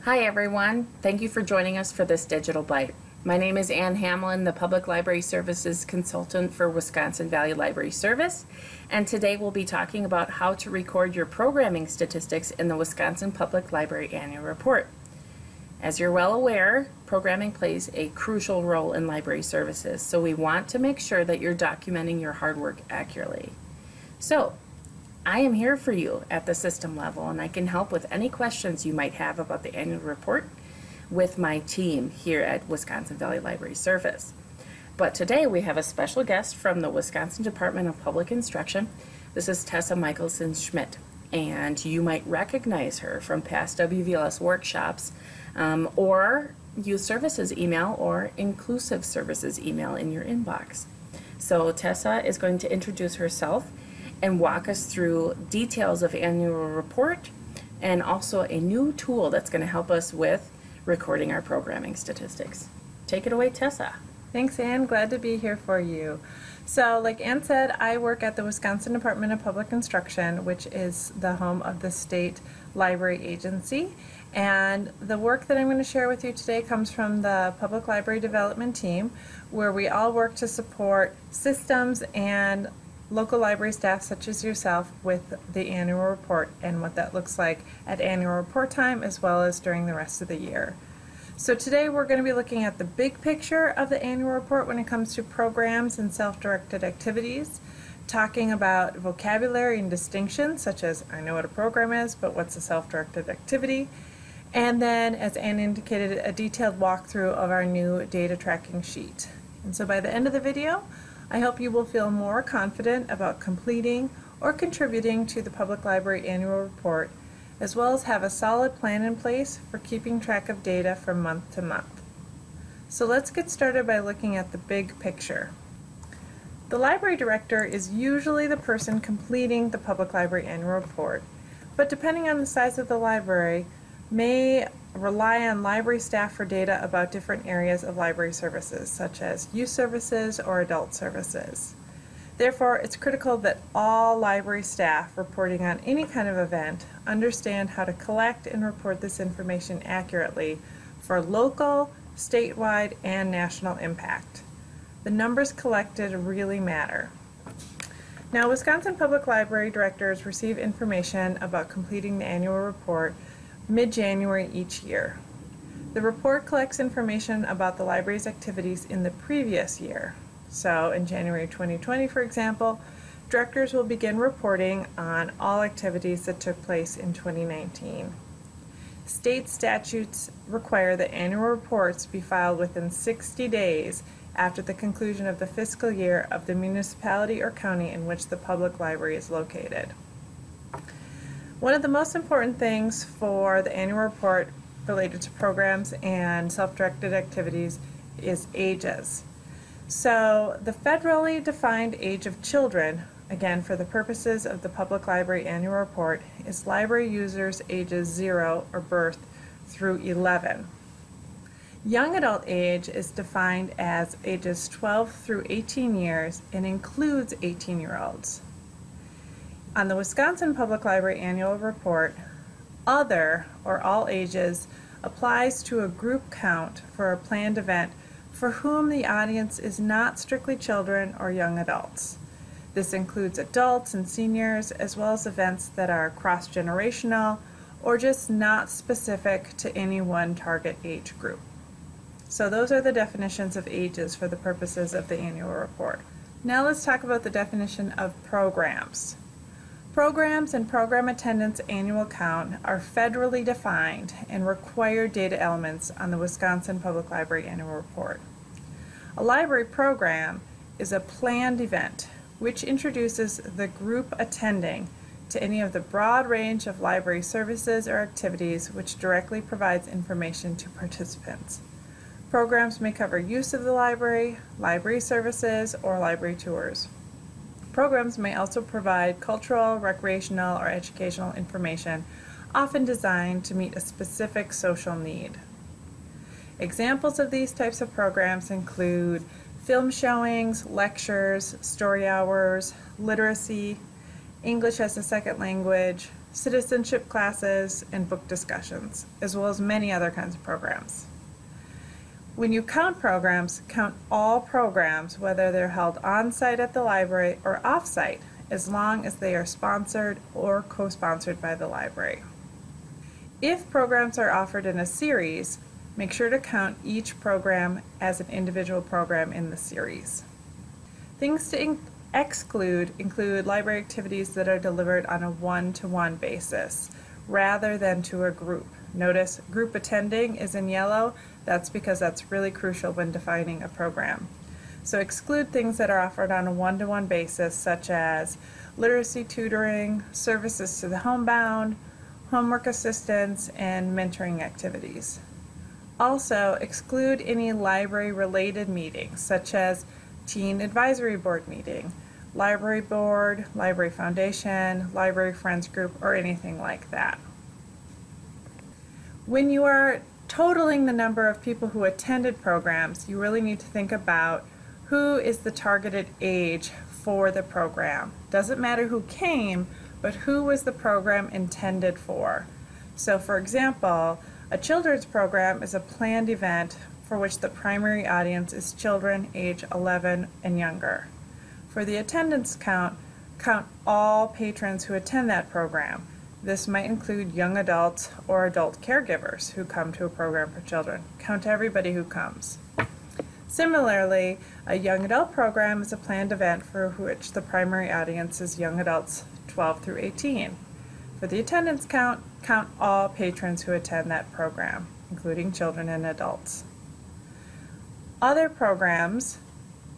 Hi everyone, thank you for joining us for this Digital Bite. My name is Ann Hamlin, the Public Library Services Consultant for Wisconsin Valley Library Service, and today we'll be talking about how to record your programming statistics in the Wisconsin Public Library Annual Report. As you're well aware, programming plays a crucial role in library services, so we want to make sure that you're documenting your hard work accurately. So, I am here for you at the system level, and I can help with any questions you might have about the annual report with my team here at Wisconsin Valley Library Service. But today we have a special guest from the Wisconsin Department of Public Instruction. This is Tessa Mikaelsons Schmidt, and you might recognize her from past WVLS workshops or Youth Services email or Inclusive Services email in your inbox. So Tessa is going to introduce herself and walk us through details of annual report and also a new tool that's going to help us with recording our programming statistics. Take it away, Tessa. Thanks, Ann. Glad to be here for you. So, like Ann said, I work at the Wisconsin Department of Public Instruction, which is the home of the state library agency. And the work that I'm going to share with you today comes from the Public Library Development Team, where we all work to support systems and local library staff such as yourself with the annual report and what that looks like at annual report time as well as during the rest of the year. So today we're going to be looking at the big picture of the annual report when it comes to programs and self-directed activities, talking about vocabulary and distinctions such as I know what a program is, but what's a self-directed activity, and then, as Ann indicated, a detailed walkthrough of our new data tracking sheet. And so by the end of the video, I hope you will feel more confident about completing or contributing to the Public Library Annual Report, as well as have a solid plan in place for keeping track of data from month to month. So let's get started by looking at the big picture. The library director is usually the person completing the Public Library Annual Report, but depending on the size of the library, may rely on library staff for data about different areas of library services, such as youth services or adult services. Therefore, it's critical that all library staff reporting on any kind of event understand how to collect and report this information accurately for local, statewide, and national impact. The numbers collected really matter. Now, Wisconsin Public Library directors receive information about completing the annual report mid-January each year. The report collects information about the library's activities in the previous year. So in January 2020, for example, directors will begin reporting on all activities that took place in 2019. State statutes require that annual reports be filed within 60 days after the conclusion of the fiscal year of the municipality or county in which the public library is located. One of the most important things for the annual report related to programs and self-directed activities is ages. So the federally defined age of children, again for the purposes of the Public Library Annual Report, is library users ages 0 or birth through 11. Young adult age is defined as ages 12 through 18 years and includes 18-year-olds. On the Wisconsin Public Library Annual Report, other or all ages applies to a group count for a planned event for whom the audience is not strictly children or young adults. This includes adults and seniors, as well as events that are cross-generational or just not specific to any one target age group. So those are the definitions of ages for the purposes of the annual report. Now let's talk about the definition of programs. Programs and program attendance annual count are federally defined and required data elements on the Wisconsin Public Library Annual Report. A library program is a planned event which introduces the group attending to any of the broad range of library services or activities which directly provides information to participants. Programs may cover use of the library, library services, or library tours. Programs may also provide cultural, recreational, or educational information, often designed to meet a specific social need. Examples of these types of programs include film showings, lectures, story hours, literacy, English as a second language, citizenship classes, and book discussions, as well as many other kinds of programs. When you count programs, count all programs, whether they're held on-site at the library or off-site, as long as they are sponsored or co-sponsored by the library. If programs are offered in a series, make sure to count each program as an individual program in the series. Things to exclude include library activities that are delivered on a one-to-one basis rather than to a group. Notice group attending is in yellow. That's because that's really crucial when defining a program. So exclude things that are offered on a one-to-one basis, such as literacy tutoring, services to the homebound, homework assistance, and mentoring activities. Also, exclude any library-related meetings, such as Teen Advisory Board meeting, Library Board, Library Foundation, Library Friends Group, or anything like that. When you are totaling the number of people who attended programs, you really need to think about who is the targeted age for the program. Doesn't matter who came, but who was the program intended for. So for example, a children's program is a planned event for which the primary audience is children age 11 and younger. For the attendance count, count all patrons who attend that program. This might include young adults or adult caregivers who come to a program for children. Count everybody who comes. Similarly, a young adult program is a planned event for which the primary audience is young adults 12 through 18. For the attendance count, count all patrons who attend that program, including children and adults. Other programs,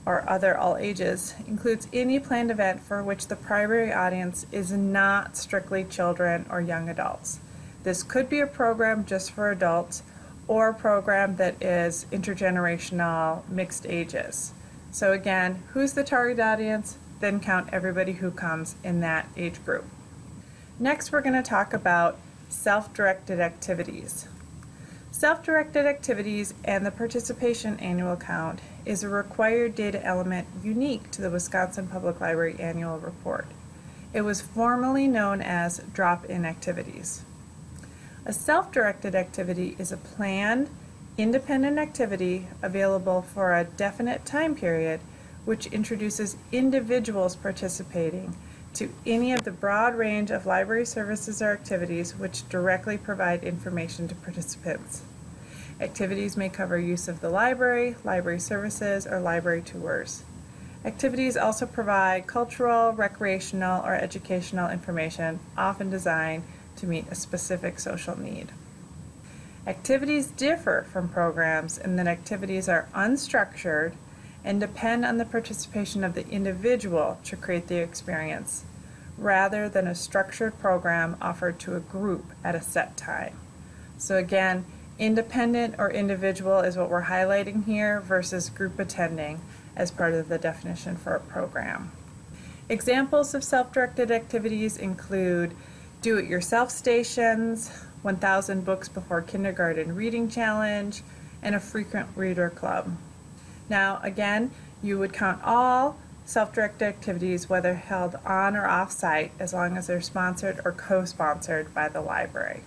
or other all ages, includes any planned event for which the primary audience is not strictly children or young adults. This could be a program just for adults or a program that is intergenerational, mixed ages. So again, who's the target audience? Then count everybody who comes in that age group. Next, we're going to talk about self-directed activities. Self-directed activities and the participation annual count is a required data element unique to the Wisconsin Public Library Annual Report. It was formerly known as drop-in activities. A self-directed activity is a planned, independent activity available for a definite time period which introduces individuals participating to any of the broad range of library services or activities which directly provide information to participants. Activities may cover use of the library, library services, or library tours. Activities also provide cultural, recreational, or educational information, often designed to meet a specific social need. Activities differ from programs in that activities are unstructured and depend on the participation of the individual to create the experience, rather than a structured program offered to a group at a set time. So again, independent or individual is what we're highlighting here versus group attending as part of the definition for a program. Examples of self-directed activities include do-it-yourself stations, 1,000 books before kindergarten reading challenge, and a frequent reader club. Now again, you would count all self-directed activities whether held on or off-site as long as they're sponsored or co-sponsored by the library.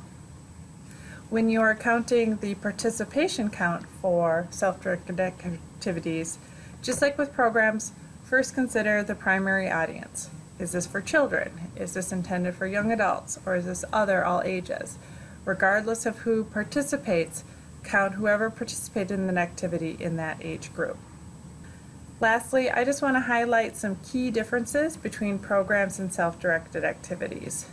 When you are counting the participation count for self-directed activities, just like with programs, first consider the primary audience. Is this for children? Is this intended for young adults? Or is this other all ages? Regardless of who participates, count whoever participated in an activity in that age group. Lastly, I just want to highlight some key differences between programs and self-directed activities.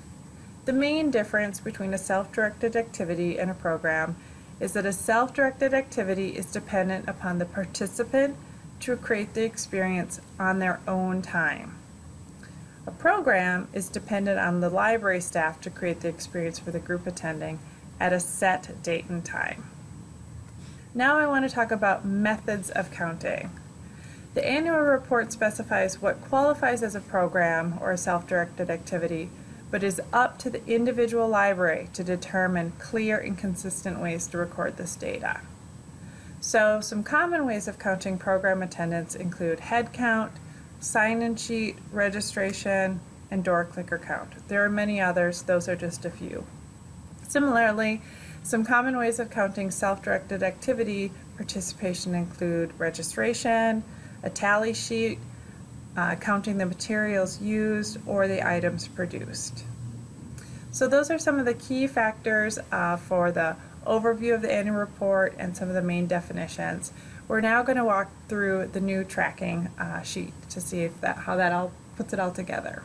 The main difference between a self-directed activity and a program is that a self-directed activity is dependent upon the participant to create the experience on their own time. A program is dependent on the library staff to create the experience for the group attending at a set date and time. Now I want to talk about methods of counting. The annual report specifies what qualifies as a program or a self-directed activity, but is up to the individual library to determine clear and consistent ways to record this data. So some common ways of counting program attendance include head count, sign-in sheet, registration, and door clicker count. There are many others, those are just a few. Similarly, some common ways of counting self-directed activity participation include registration, a tally sheet, counting the materials used, or the items produced. So those are some of the key factors for the overview of the annual report and some of the main definitions. We're now going to walk through the new tracking sheet to see if how that all puts it all together.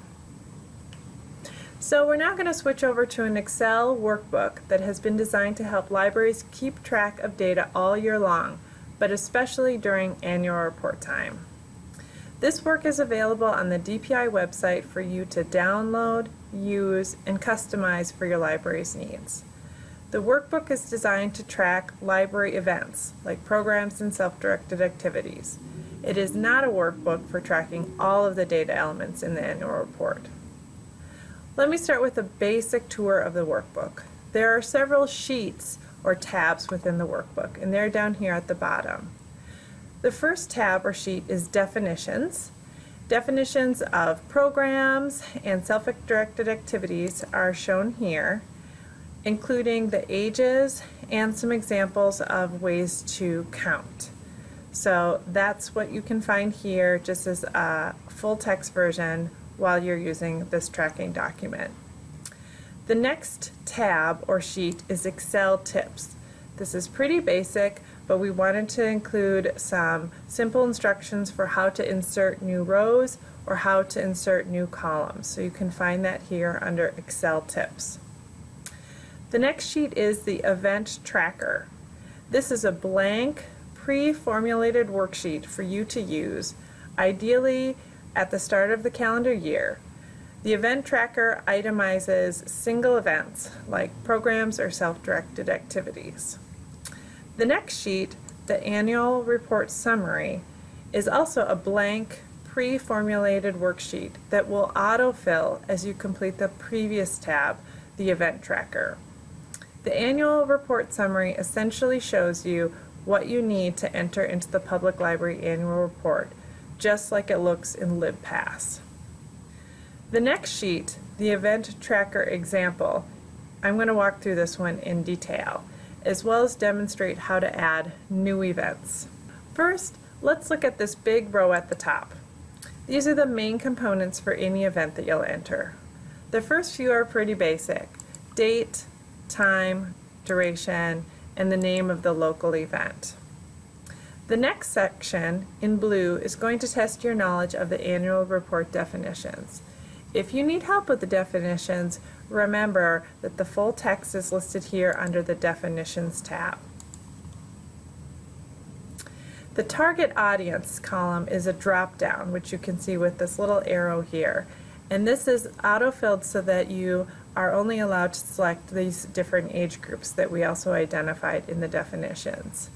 So we're now going to switch over to an Excel workbook that has been designed to help libraries keep track of data all year long, but especially during annual report time. This work is available on the DPI website for you to download, use, and customize for your library's needs. The workbook is designed to track library events, like programs and self-directed activities. It is not a workbook for tracking all of the data elements in the annual report. Let me start with a basic tour of the workbook. There are several sheets or tabs within the workbook, and they're down here at the bottom. The first tab or sheet is definitions. Definitions of programs and self-directed activities are shown here, including the ages and some examples of ways to count. So that's what you can find here, just as a full text version while you're using this tracking document. The next tab or sheet is Excel tips. This is pretty basic, but we wanted to include some simple instructions for how to insert new rows or how to insert new columns. So you can find that here under Excel tips. The next sheet is the event tracker. This is a blank, pre-formulated worksheet for you to use, ideally at the start of the calendar year. The event tracker itemizes single events like programs or self-directed activities. The next sheet, the annual report summary, is also a blank, pre-formulated worksheet that will autofill as you complete the previous tab, the event tracker. The annual report summary essentially shows you what you need to enter into the public library annual report, just like it looks in LibPass. The next sheet, the event tracker example, I'm going to walk through this one in detail, as well as demonstrate how to add new events. First, let's look at this big row at the top. These are the main components for any event that you'll enter. The first few are pretty basic: date, time, duration, and the name of the local event. The next section, in blue, is going to test your knowledge of the annual report definitions. If you need help with the definitions, remember that the full text is listed here under the Definitions tab. The Target Audience column is a drop-down, which you can see with this little arrow here. And this is auto-filled so that you are only allowed to select these different age groups that we also identified in the definitions.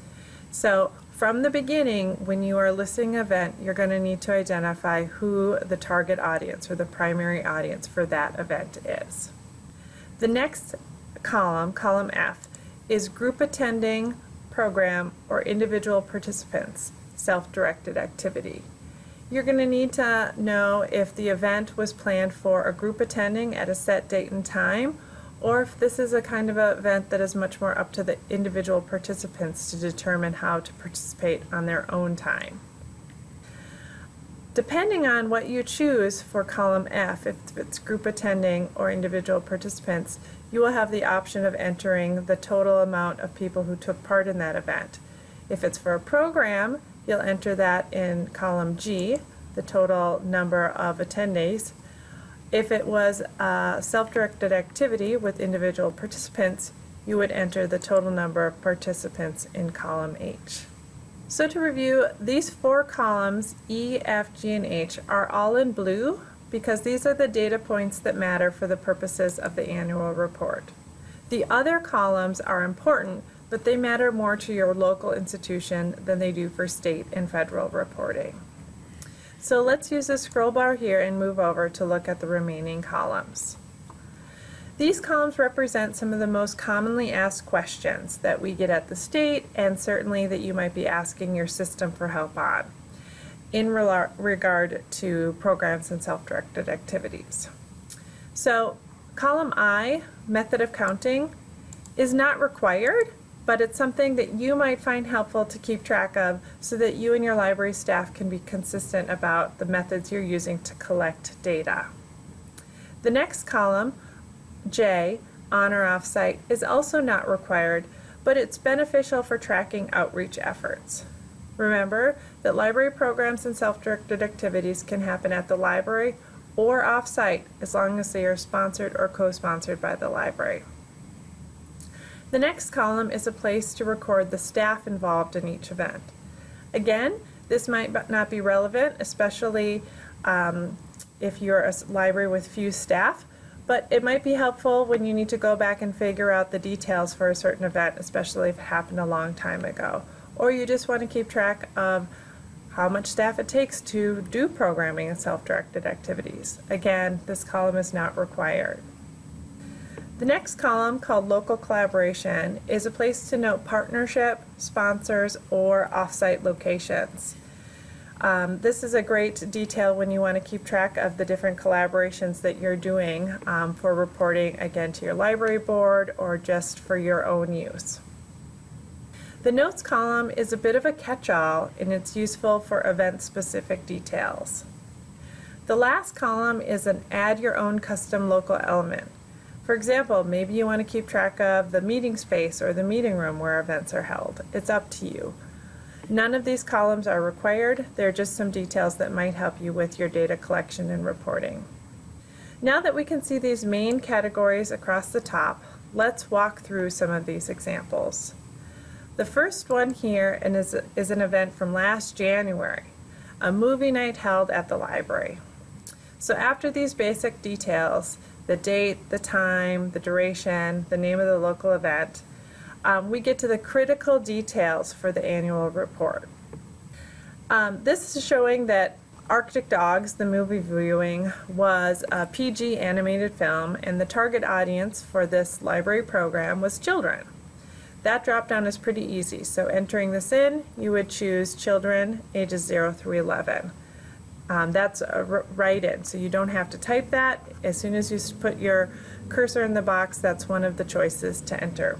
So from the beginning, when you are listing an event, you're going to need to identify who the target audience or the primary audience for that event is. The next column, column F, is group attending, program, or individual participants, self-directed activity. You're going to need to know if the event was planned for a group attending at a set date and time, or if this is a kind of an event that is much more up to the individual participants to determine how to participate on their own time. Depending on what you choose for column F, if it's group attending or individual participants, you will have the option of entering the total amount of people who took part in that event. If it's for a program, you'll enter that in column G, the total number of attendees. If it was a self-directed activity with individual participants, you would enter the total number of participants in column H. So to review, these four columns, E, F, G, and H, are all in blue because these are the data points that matter for the purposes of the annual report. The other columns are important, but they matter more to your local institution than they do for state and federal reporting. So let's use the scroll bar here and move over to look at the remaining columns. These columns represent some of the most commonly asked questions that we get at the state and certainly that you might be asking your system for help on. in regard to programs and self-directed activities. So column I, method of counting, is not required, but it's something that you might find helpful to keep track of so that you and your library staff can be consistent about the methods you're using to collect data. The next column, J, on or off site, is also not required, but it's beneficial for tracking outreach efforts. Remember that library programs and self-directed activities can happen at the library or off-site as long as they are sponsored or co-sponsored by the library. The next column is a place to record the staff involved in each event. Again, this might not be relevant, especially if you're a library with few staff, but it might be helpful when you need to go back and figure out the details for a certain event, especially if it happened a long time ago. Or you just want to keep track of how much staff it takes to do programming and self-directed activities. Again, this column is not required. The next column, called Local Collaboration, is a place to note partnership, sponsors, or off-site locations. This is a great detail when you want to keep track of the different collaborations that you're doing for reporting, again, to your library board or just for your own use. The notes column is a bit of a catch-all, and it's useful for event-specific details. The last column is an add your own custom local element. For example, maybe you want to keep track of the meeting space or the meeting room where events are held. It's up to you. None of these columns are required. They're just some details that might help you with your data collection and reporting. Now that we can see these main categories across the top, let's walk through some of these examples. The first one here is an event from last January, a movie night held at the library. So after these basic details, the date, the time, the duration, the name of the local event, we get to the critical details for the annual report. This is showing that Arctic Dogs, the movie viewing, was a PG animated film, and the target audience for this library program was children. That drop down is pretty easy, so entering this in, you would choose children ages 0 through 11. That's a write-in, so you don't have to type that. As soon as you put your cursor in the box, that's one of the choices to enter.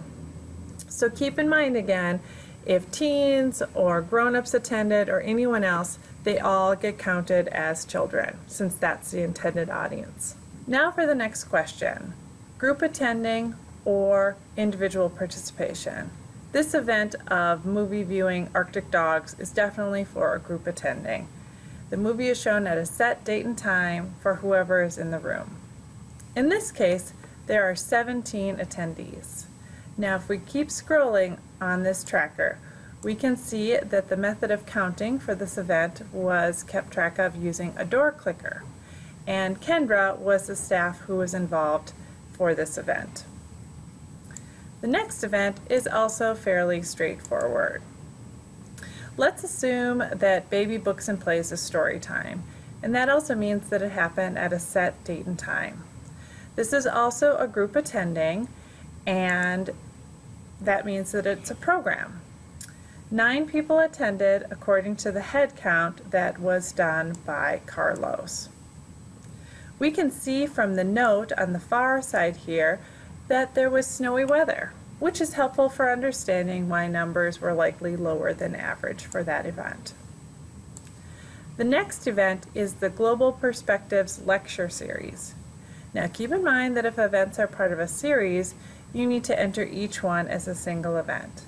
So keep in mind again, if teens or grown-ups attended or anyone else, they all get counted as children, since that's the intended audience. Now for the next question, group attending or individual participation. This event of movie viewing Arctic Dogs is definitely for a group attending. The movie is shown at a set date and time for whoever is in the room. In this case, there are 17 attendees. Now if we keep scrolling on this tracker, we can see that the method of counting for this event was kept track of using a door clicker, and Kendra was the staff who was involved for this event. The next event is also fairly straightforward. Let's assume that Baby Books and Plays is story time, and that also means that it happened at a set date and time. This is also a group attending, and that means that it's a program. 9 people attended according to the head count that was done by Carlos. We can see from the note on the far side here that there was snowy weather, which is helpful for understanding why numbers were likely lower than average for that event. The next event is the Global Perspectives Lecture Series. Now keep in mind that if events are part of a series, you need to enter each one as a single event.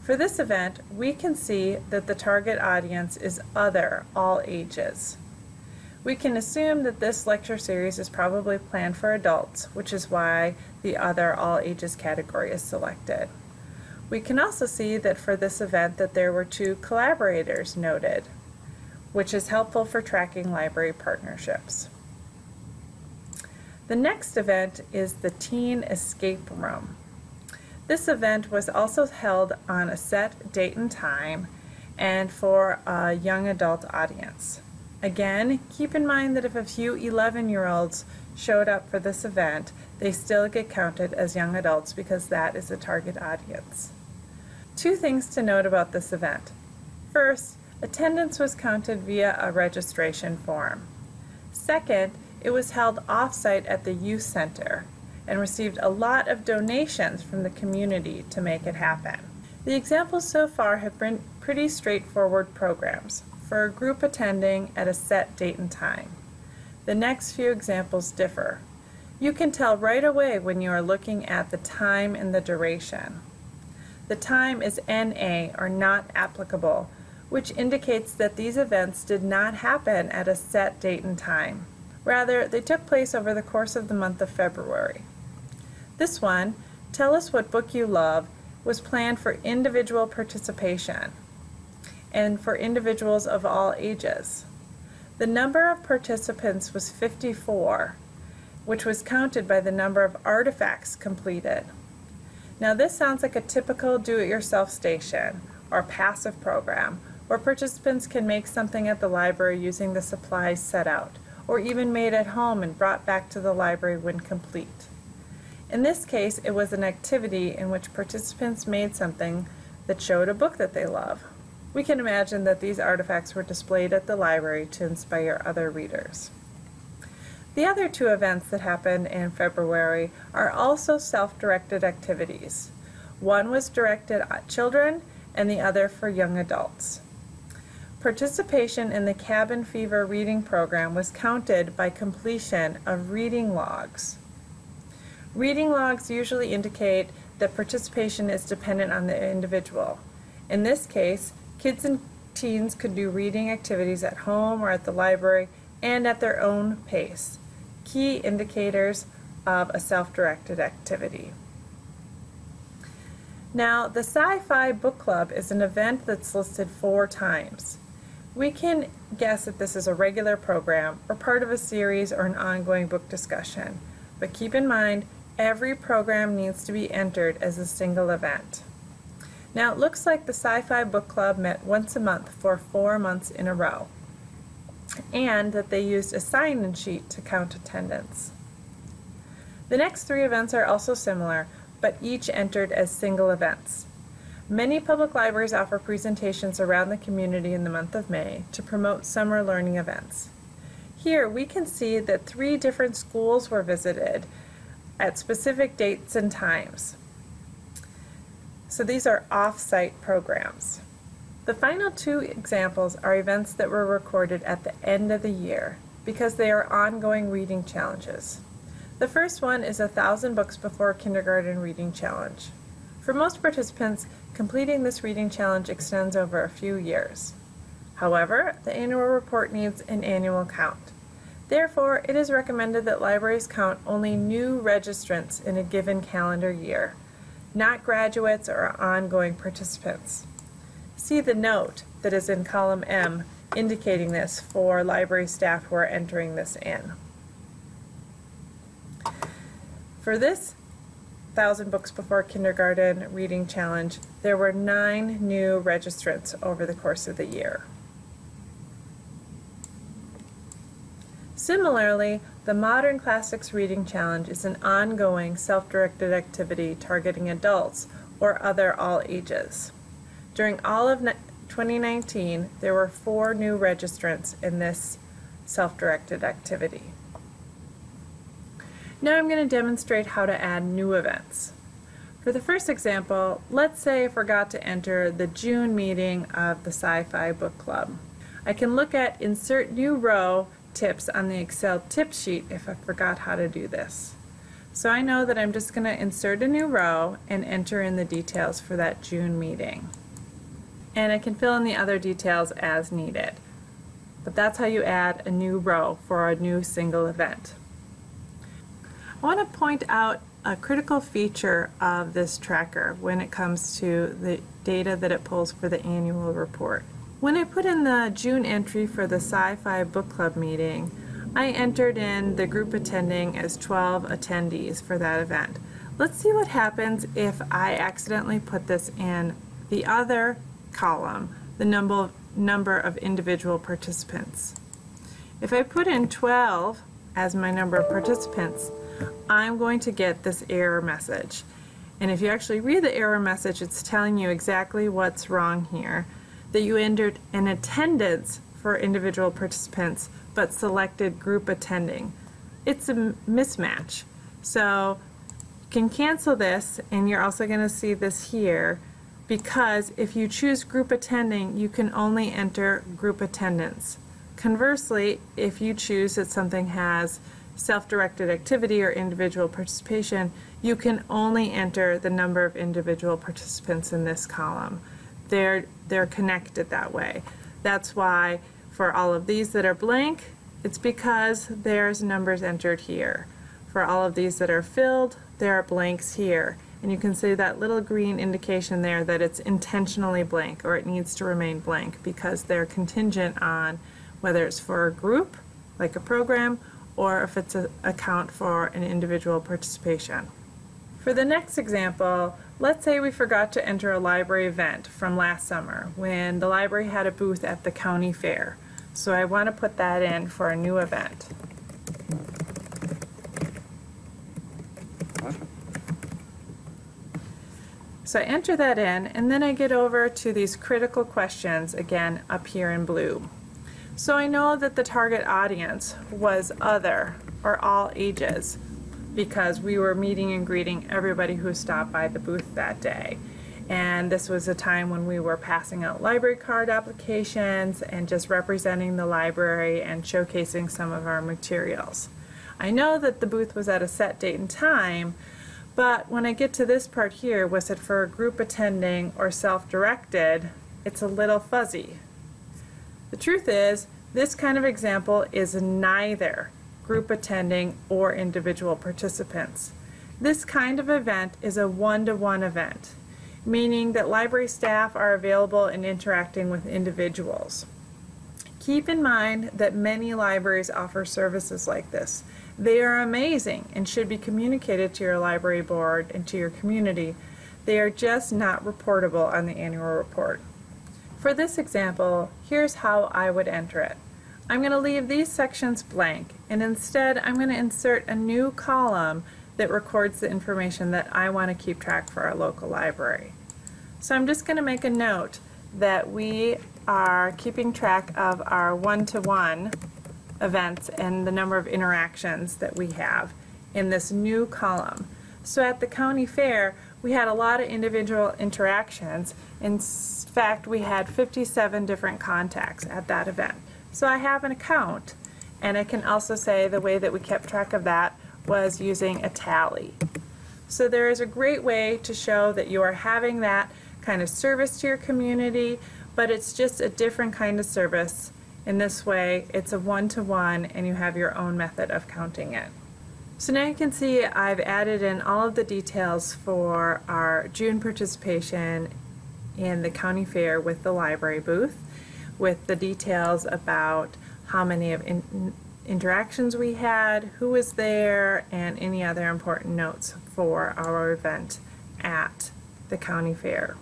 For this event, we can see that the target audience is other, all ages. We can assume that this lecture series is probably planned for adults, which is why the other all ages category is selected. We can also see that for this event that there were 2 collaborators noted, which is helpful for tracking library partnerships. The next event is the Teen Escape Room. This event was also held on a set date and time and for a young adult audience. Again, keep in mind that if a few 11-year-olds showed up for this event, they still get counted as young adults because that is the target audience. 2 things to note about this event. First, Attendance was counted via a registration form. Second, it was held off-site at the youth center and received a lot of donations from the community to make it happen. The examples so far have been pretty straightforward programs for a group attending at a set date and time. The next few examples differ. You can tell right away when you are looking at the time and the duration. The time is NA, or not applicable, which indicates that these events did not happen at a set date and time. Rather, they took place over the course of the month of February. This one, Tell Us What Book You Love, was planned for individual participation and for individuals of all ages. The number of participants was 54, which was counted by the number of artifacts completed. Now this sounds like a typical do-it-yourself station or passive program where participants can make something at the library using the supplies set out, or even made at home and brought back to the library when complete. In this case, it was an activity in which participants made something that showed a book that they love. We can imagine that these artifacts were displayed at the library to inspire other readers. The other two events that happened in February are also self-directed activities. One was directed at children and the other for young adults. Participation in the Cabin Fever reading program was counted by completion of reading logs. Reading logs usually indicate that participation is dependent on the individual. In this case, kids and teens could do reading activities at home or at the library and at their own pace, key indicators of a self-directed activity. Now, the Sci-Fi Book Club is an event that's listed 4 times. We can guess that this is a regular program or part of a series or an ongoing book discussion, but keep in mind every program needs to be entered as a single event. Now, it looks like the Sci-Fi Book Club met once a month for 4 months in a row, and that they used a sign-in sheet to count attendance. The next 3 events are also similar, but each entered as single events. Many public libraries offer presentations around the community in the month of May to promote summer learning events. Here we can see that 3 different schools were visited at specific dates and times. So these are off-site programs. The final 2 examples are events that were recorded at the end of the year because they are ongoing reading challenges. The first one is 1,000 Books Before Kindergarten Reading Challenge. For most participants, completing this reading challenge extends over a few years. However, the annual report needs an annual count. Therefore, it is recommended that libraries count only new registrants in a given calendar year, not graduates or ongoing participants. See the note that is in column M indicating this for library staff who are entering this in. For this 1,000 Books Before Kindergarten Reading Challenge, there were 9 new registrants over the course of the year. Similarly, the Modern Classics Reading Challenge is an ongoing self-directed activity targeting adults or other all ages. During all of 2019, there were 4 new registrants in this self-directed activity. Now I'm going to demonstrate how to add new events. For the first example, let's say I forgot to enter the June meeting of the Sci-Fi Book Club. I can look at Insert New Row tips on the Excel tip sheet if I forgot how to do this. So I know that I'm just going to insert a new row and enter in the details for that June meeting. And I can fill in the other details as needed. But that's how you add a new row for a new single event. I want to point out a critical feature of this tracker when it comes to the data that it pulls for the annual report. When I put in the June entry for the Sci-Fi Book Club meeting, I entered in the group attending as 12 attendees for that event. Let's see what happens if I accidentally put this in the other column, the number of individual participants. If I put in 12 as my number of participants, I'm going to get this error message. And if you actually read the error message, it's telling you exactly what's wrong here. that you entered an attendance for individual participants but selected group attending. It's a mismatch. So you can cancel this, and you're also going to see this here, because if you choose group attending, you can only enter group attendance. Conversely, if you choose that something has self-directed activity or individual participation, you can only enter the number of individual participants in this column. They're connected that way. That's why for all of these that are blank, it's because there's numbers entered here. For all of these that are filled, there are blanks here. And you can see that little green indication there that it's intentionally blank, or it needs to remain blank, because they're contingent on whether it's for a group, like a program, or if it's an account for an individual participation. For the next example, let's say we forgot to enter a library event from last summer when the library had a booth at the county fair. So I want to put that in for a new event. So I enter that in, and then I get over to these critical questions, again up here in blue. So I know that the target audience was other, or all ages, because we were meeting and greeting everybody who stopped by the booth that day. And this was a time when we were passing out library card applications and just representing the library and showcasing some of our materials. I know that the booth was at a set date and time, but when I get to this part here, was it for a group attending or self-directed, it's a little fuzzy. The truth is, this kind of example is neither group attending or individual participants. This kind of event is a one-to-one event, meaning that library staff are available and interacting with individuals. Keep in mind that many libraries offer services like this. They are amazing and should be communicated to your library board and to your community. They are just not reportable on the annual report. For this example, here's how I would enter it. I'm going to leave these sections blank, and instead I'm going to insert a new column that records the information that I want to keep track for our local library. So I'm just going to make a note that we are keeping track of our one-to-one events and the number of interactions that we have in this new column. So at the county fair, we had a lot of individual interactions. In fact, we had 57 different contacts at that event. So I have an account, and I can also say the way that we kept track of that was using a tally. So there is a great way to show that you are having that kind of service to your community, but it's just a different kind of service. In this way, it's a one-to-one, and you have your own method of counting it. So now you can see I've added in all of the details for our June participation in the county fair with the library booth, with the details about how many of interactions we had, who was there, and any other important notes for our event at the county fair.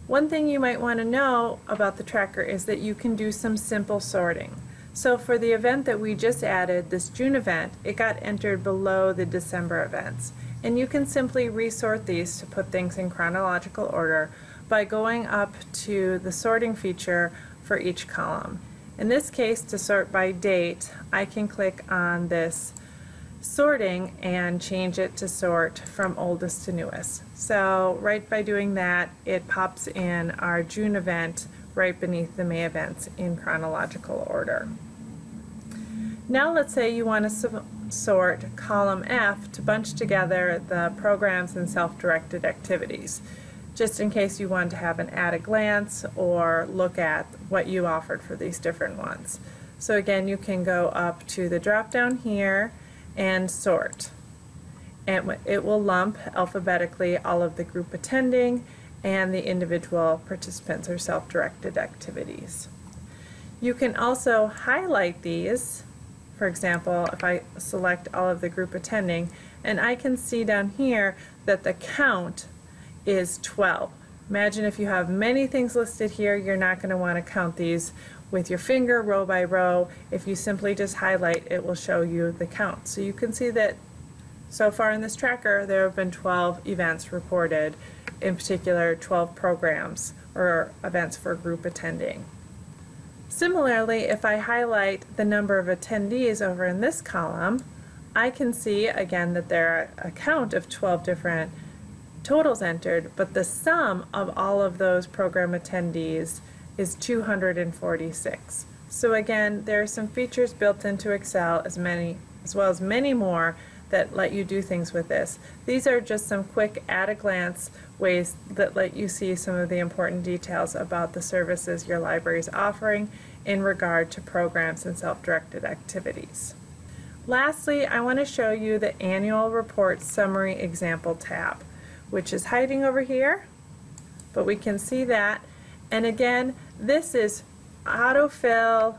One thing you might want to know about the tracker is that you can do some simple sorting. So for the event that we just added, this June event, it got entered below the December events. And you can simply resort these to put things in chronological order by going up to the sorting feature for each column. In this case, to sort by date, I can click on this sorting and change it to sort from oldest to newest. So right by doing that, it pops in our June event right beneath the May events in chronological order. Now let's say you want to sort column F to bunch together the programs and self-directed activities, just in case you want to have an at a glance or look at what you offered for these different ones. So again, you can go up to the drop down here and sort, and it will lump alphabetically all of the group attending and the individual participants or self-directed activities. You can also highlight these. For example, if I select all of the group attending, and I can see down here that the count is 12. Imagine if you have many things listed here, you're not going to want to count these with your finger row by row. If you simply just highlight, it will show you the count. So you can see that so far in this tracker there have been 12 events reported, in particular 12 programs or events for group attending. Similarly, if I highlight the number of attendees over in this column, I can see again that there are a count of 12 different totals entered, but the sum of all of those program attendees is 246. So again, there are some features built into Excel as well as many more that let you do things with this. These are just some quick at-a-glance ways that let you see some of the important details about the services your library is offering in regard to programs and self-directed activities. Lastly, I want to show you the Annual Report Summary Example tab, which is hiding over here, but we can see that. And again, this is autofill,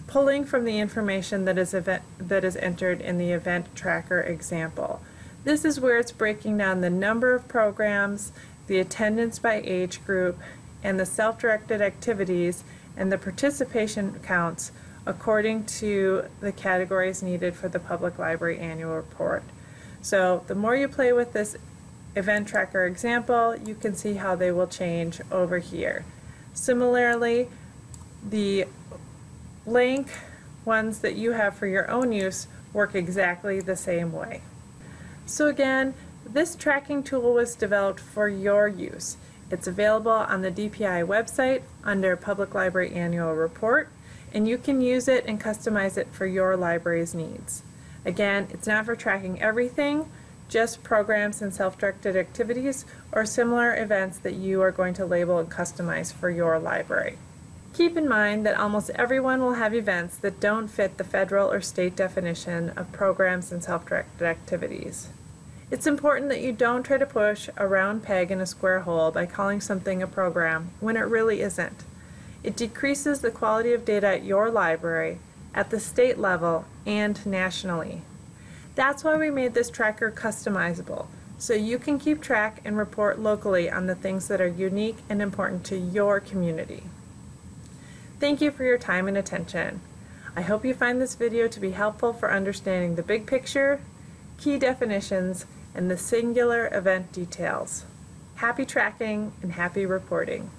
pulling from the information that is entered in the event tracker example. This is where it's breaking down the number of programs, the attendance by age group, and the self-directed activities and the participation counts according to the categories needed for the Public Library Annual Report. So the more you play with this event tracker example, you can see how they will change over here. Similarly, the blank ones that you have for your own use work exactly the same way. So again, this tracking tool was developed for your use. It's available on the DPI website under Public Library Annual Report, and you can use it and customize it for your library's needs. Again, it's not for tracking everything, just programs and self-directed activities or similar events that you are going to label and customize for your library. Keep in mind that almost everyone will have events that don't fit the federal or state definition of programs and self-directed activities. It's important that you don't try to push a round peg in a square hole by calling something a program when it really isn't. It decreases the quality of data at your library, at the state level, and nationally. That's why we made this tracker customizable, so you can keep track and report locally on the things that are unique and important to your community. Thank you for your time and attention. I hope you find this video to be helpful for understanding the big picture, key definitions, and the singular event details. Happy tracking and happy reporting.